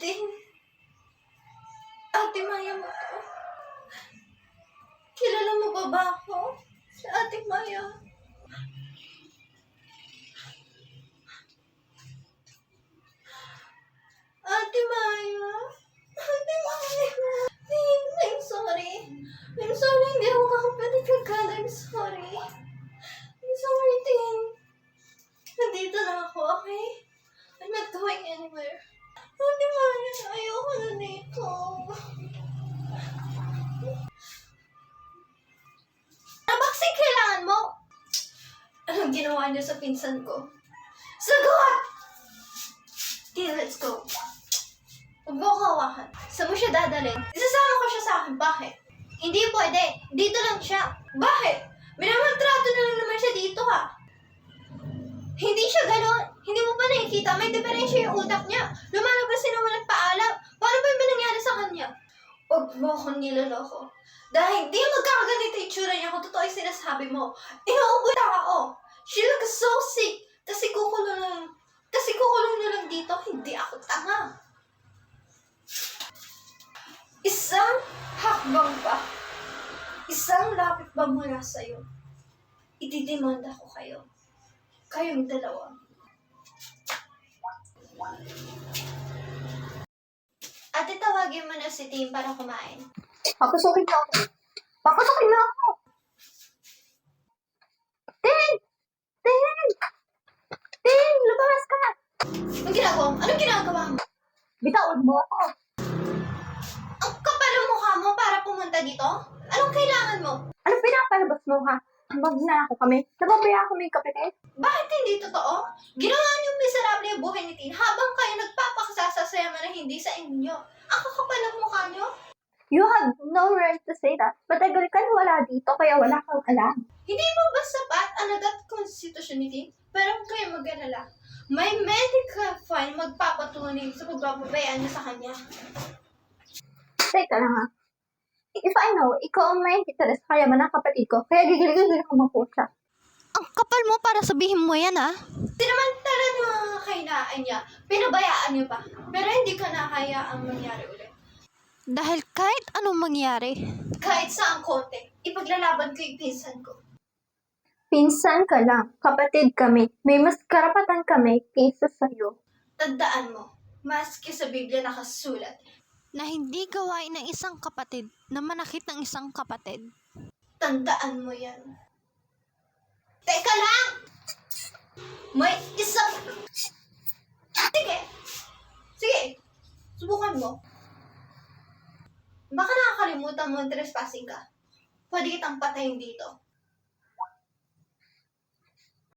Tin, Ate Maya mo to? Kilala mo ba ako? Si Ate Maya. Ate Maya? Ate Maya? Tin, I'm sorry. I'm sorry, hindi ako kakapatid kagad. I'm sorry. I'm sorry, Tin. Nandito na ako, okay? I'm not going anywhere. Ate Maya, ayoko na dito. Ano ba kasi kailangan mo? Anong ginawa niyo sa pinsan ko? Sagot! Tin, let's go. Huwag mo ako hawakan. Saan mo siya dadalhin? Isasama ko siya sa akin. Bakit? Hindi pwede. Dito lang siya. Bakit? Minamaltrato na lang naman siya dito, ha? Hindi siya gano'n. Hindi mo pa nakikita. May diferensya yung utak niya. Lumalabas siya na walang paalam. Paano ba yung nangyari sa kanya? Huwag mo akong niloloko. Dahil di magkakaganito yung tsura niya kung totoo yung sinasabi mo. Inuubo na ako. She looks so sick. Kasi kukulong na lang dito. Hindi ako tanga. Isang hakbang pa. Isang lapit ba mula sa'yo? Ididemanda ko kayo. Kayong dalawa. Ate, tawagin mo na si Tim para kumain. Pakusukin mo ako. Pakusukin mo ako. Ting! Ting! Ting! Lumabas ka! Anong ginagawa mo? Anong ginagawa mo? Bitawan mo ako. Ang kapal ng mukha mo para pumunta dito? Anong kailangan mo? Ano pinapalabas mo, ha? Magnanako kami. Nababaya kami yung kapatid. Bakit hindi totoo? Ginawa niyong miserable yung buhay ni Tin habang kayo nagpapakasasasaya na hindi sa inyo. Ang kakapal ng mukha niyo? You have no right to say that. Matagal ka na wala dito, kaya wala kang alam. Hindi mo ba sapat ang nadat konstitusyon ni Tin? Pero huwag kayo mag-alala. May medical file magpapatunay sa pagbababayaan niyo sa kanya. Teka lang, ha? If I know, ikaw ang may interest kaya man ang kapatid ko, kaya gigil-gigil ko magpusya. Ang kapal mo para sabihin mo yan, ha? Sinamantala ng mga kainaan niya, pinabayaan niyo pa. Pero hindi ka nahayaang mangyari ulit. Dahil kahit anong mangyari, kahit saang konti, ipaglalaban ko yung pinsan ko. Pinsan ka lang, kapatid kami. May mas karapatan kami kaysa sa'yo. Tandaan mo, maski sa Biblia nakasulat, na hindi gawain ng isang kapatid na manakit ng isang kapatid. Tandaan mo yan. Teka lang! May isang... Sige! Sige! Subukan mo. Baka nakakalimutan mo trespassing ka. Pwede kitang patayin dito.